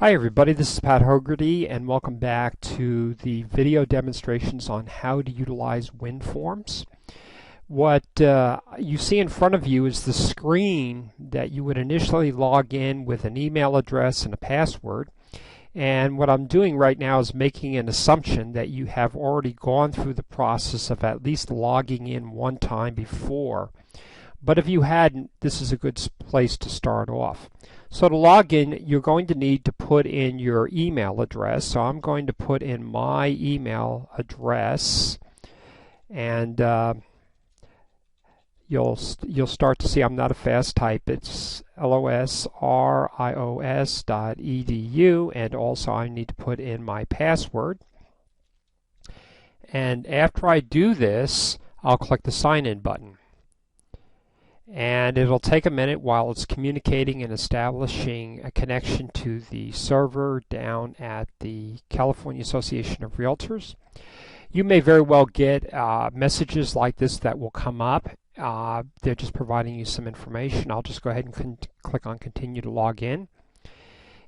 Hi everybody, this is Pat Hogarty and welcome back to the video demonstrations on how to utilize WinForms. What you see in front of you is the screen that you would initially log in with an email address and a password. And what I'm doing right now is making an assumption that you have already gone through the process of at least logging in one time before. But if you hadn't, this is a good place to start off. So to log in, you're going to need to put in your email address. So I'm going to put in my email address, and you'll start to see I'm not a fast type. It's losrios.edu, and also I need to put in my password. And after I do this, I'll click the sign in button. And it'll take a minute while it's communicating and establishing a connection to the server down at the California Association of Realtors. You may very well get messages like this that will come up. They're just providing you some information. I'll just go ahead and click on continue to log in.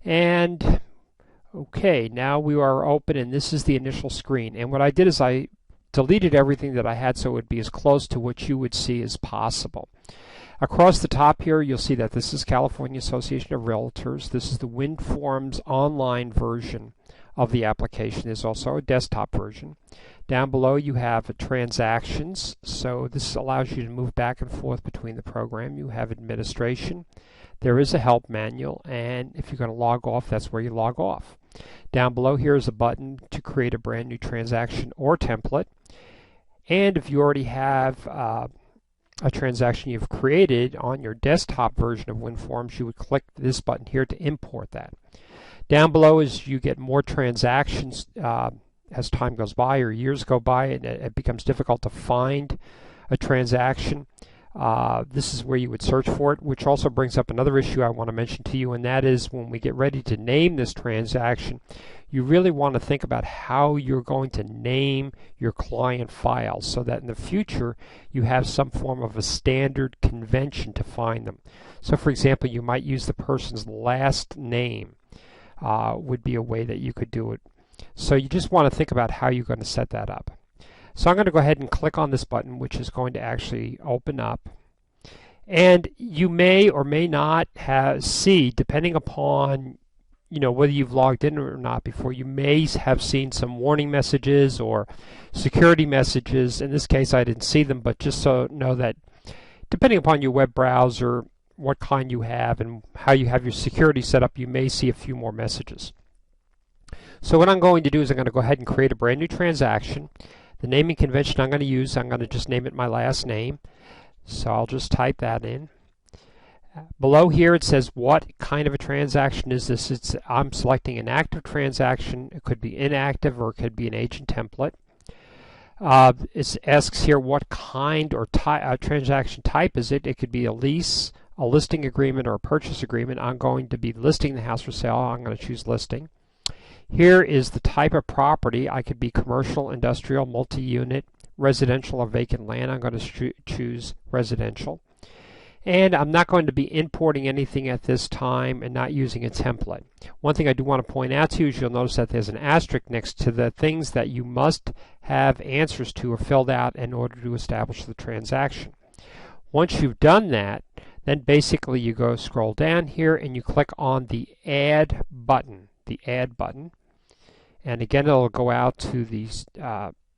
And okay, now we are open, and this is the initial screen. And what I did is I deleted everything that I had so it would be as close to what you would see as possible. Across the top here, you'll see that this is California Association of Realtors. This is the WinForms online version of the application. There's also a desktop version. Down below you have transactions, so this allows you to move back and forth between the program. You have administration. There is a help manual, and if you're going to log off, that's where you log off. Down below here is a button to create a brand new transaction or template. And if you already have a transaction you've created on your desktop version of WinForms, you would click this button here to import that. Down below, as you get more transactions as time goes by or years go by, and it becomes difficult to find a transaction, this is where you would search for it, which also brings up another issue I want to mention to you, and that is when we get ready to name this transaction, you really want to think about how you're going to name your client files so that in the future you have some form of a standard convention to find them. So for example, you might use the person's last name would be a way that you could do it. So you just want to think about how you're going to set that up. So I'm going to go ahead and click on this button, which is going to actually open up. And you may or may not see, depending upon whether you've logged in or not before, you may have seen some warning messages or security messages. In this case, I didn't see them, but just so know that depending upon your web browser, what kind you have, and how you have your security set up, you may see a few more messages. So what I'm going to do is I'm going to go ahead and create a brand new transaction. The naming convention I'm going to use, I'm going to just name it my last name. So I'll just type that in. Below here it says what kind of a transaction is this. I'm selecting an active transaction. It could be inactive or it could be an agent template. It asks here what kind or transaction type is it. It could be a lease, a listing agreement, or a purchase agreement. I'm going to be listing the house for sale. I'm going to choose listing. Here is the type of property. I could be commercial, industrial, multi-unit, residential, or vacant land. I'm going to choose residential. And I'm not going to be importing anything at this time and not using a template. One thing I do want to point out to you is you'll notice that there's an asterisk next to the things that you must have answers to or filled out in order to establish the transaction. Once you've done that, then basically you go scroll down here and you click on the Add button. And again, it'll go out to the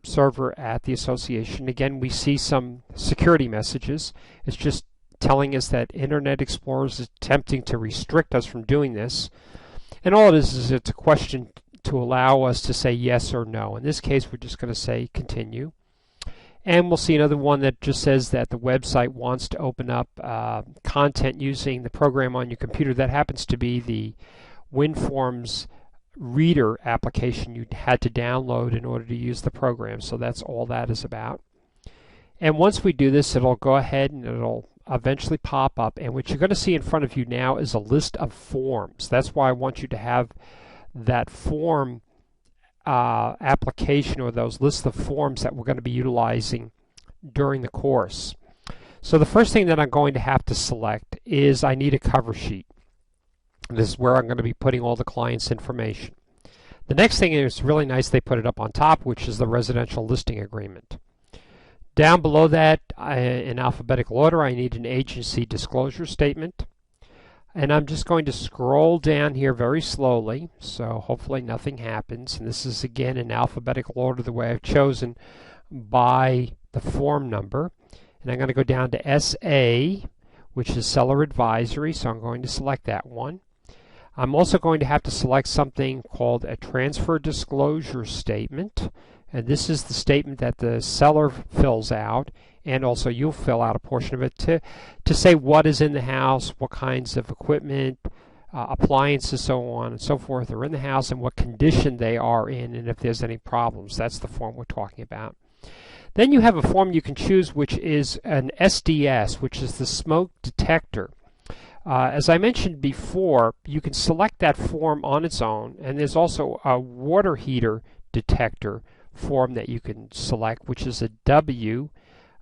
server at the association. Again, we see some security messages. It's just telling us that Internet Explorer is attempting to restrict us from doing this. And all it is it's a question to allow us to say yes or no. In this case, we're just going to say continue. And we'll see another one that just says that the website wants to open up content using the program on your computer. That happens to be the WinForms Reader application you had to download in order to use the program. So that's all that is about. And once we do this, it'll go ahead and it'll eventually pop up. And what you're going to see in front of you now is a list of forms. That's why I want you to have that form application or those lists of forms that we're going to be utilizing during the course. So the first thing that I'm going to have to select is I need a cover sheet. This is where I'm going to be putting all the client's information. The next thing is really nice, they put it up on top, which is the residential listing agreement. Down below that, in alphabetical order, I need an agency disclosure statement. And I'm just going to scroll down here very slowly, so hopefully nothing happens. And this is again in alphabetical order the way I've chosen by the form number. And I'm going to go down to SA, which is seller advisory, so I'm going to select that one. I'm also going to have to select something called a transfer disclosure statement. And this is the statement that the seller fills out, and also you'll fill out a portion of it to say what is in the house, what kinds of equipment, appliances, so on and so forth are in the house, and what condition they are in, and if there's any problems. That's the form we're talking about. Then you have a form you can choose, which is an SDS, which is the smoke detector. As I mentioned before, you can select that form on its own, and there's also a water heater detector form that you can select, which is a W,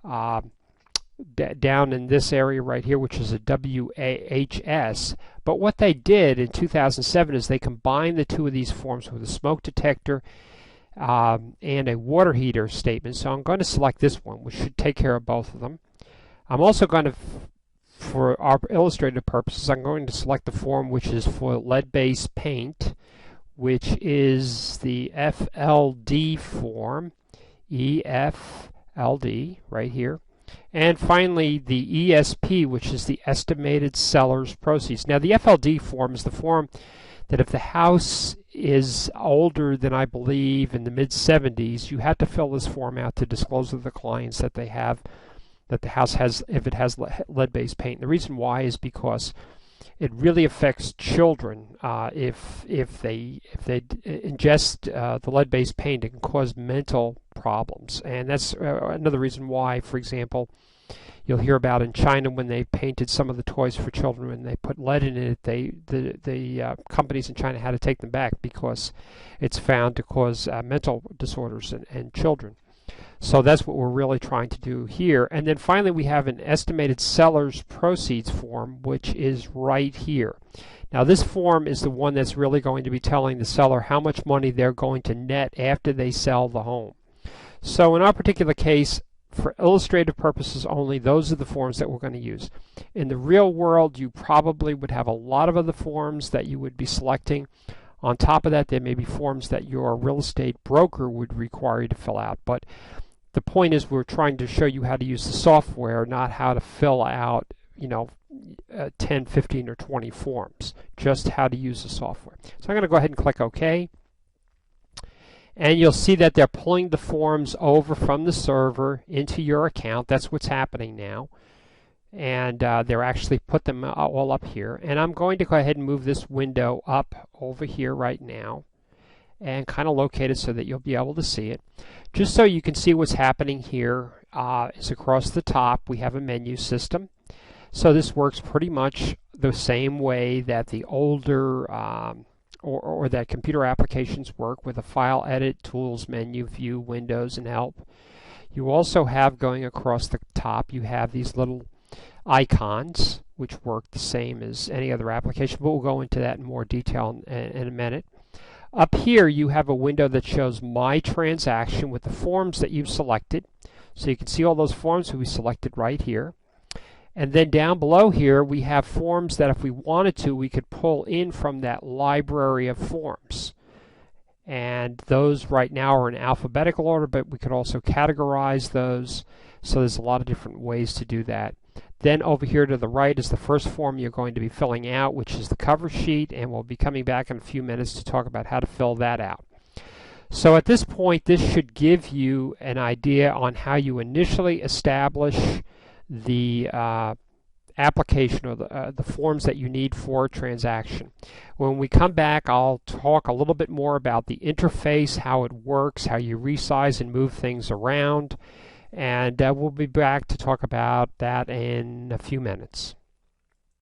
down in this area right here, which is a WAHS. But what they did in 2007 is they combined the two of these forms with a smoke detector and a water heater statement. So I'm going to select this one, which should take care of both of them. I'm also going to, for our illustrative purposes, I'm going to select the form which is for lead-based paint, which is the FLD form, EFLD, right here. And finally, the ESP, which is the estimated seller's proceeds. Now, the FLD form is the form that if the house is older than, I believe, in the mid-70s, you have to fill this form out to disclose to the clients that they have, that the house has, if it has lead-based paint. The reason why is because it really affects children. If they ingest the lead-based paint, it can cause mental problems, and that's another reason why, for example, you'll hear about in China when they painted some of the toys for children, when they put lead in it, the companies in China had to take them back because it's found to cause mental disorders in children. So that's what we're really trying to do here. And then finally we have an estimated seller's proceeds form, which is right here. Now this form is the one that's really going to be telling the seller how much money they're going to net after they sell the home. So in our particular case, for illustrative purposes only, those are the forms that we're going to use. In the real world, you probably would have a lot of other forms that you would be selecting. On top of that, there may be forms that your real estate broker would require you to fill out. But the point is, we're trying to show you how to use the software, not how to fill out, 10, 15, or 20 forms. Just how to use the software. So I'm going to go ahead and click OK. And you'll see that they're pulling the forms over from the server into your account. That's what's happening now. And they're actually put them all up here. And I'm going to go ahead and move this window up over here right now and kind of locate it so that you'll be able to see it. Just so you can see what's happening here is across the top we have a menu system. So this works pretty much the same way that the older or that computer applications work, with a file, edit, tools, menu, view, windows, and help. You also have, going across the top, you have these little icons which work the same as any other application, but we'll go into that in more detail in a minute. Up here you have a window that shows My Transaction with the forms that you've selected. So you can see all those forms that we selected right here. And then down below here we have forms that if we wanted to, we could pull in from that library of forms. And those right now are in alphabetical order, but we could also categorize those. So there's a lot of different ways to do that. Then over here to the right is the first form you're going to be filling out, which is the cover sheet, and we'll be coming back in a few minutes to talk about how to fill that out. So at this point, this should give you an idea on how you initially establish the application, or the forms that you need for a transaction. When we come back, I'll talk a little bit more about the interface, how it works, how you resize and move things around, and we'll be back to talk about that in a few minutes.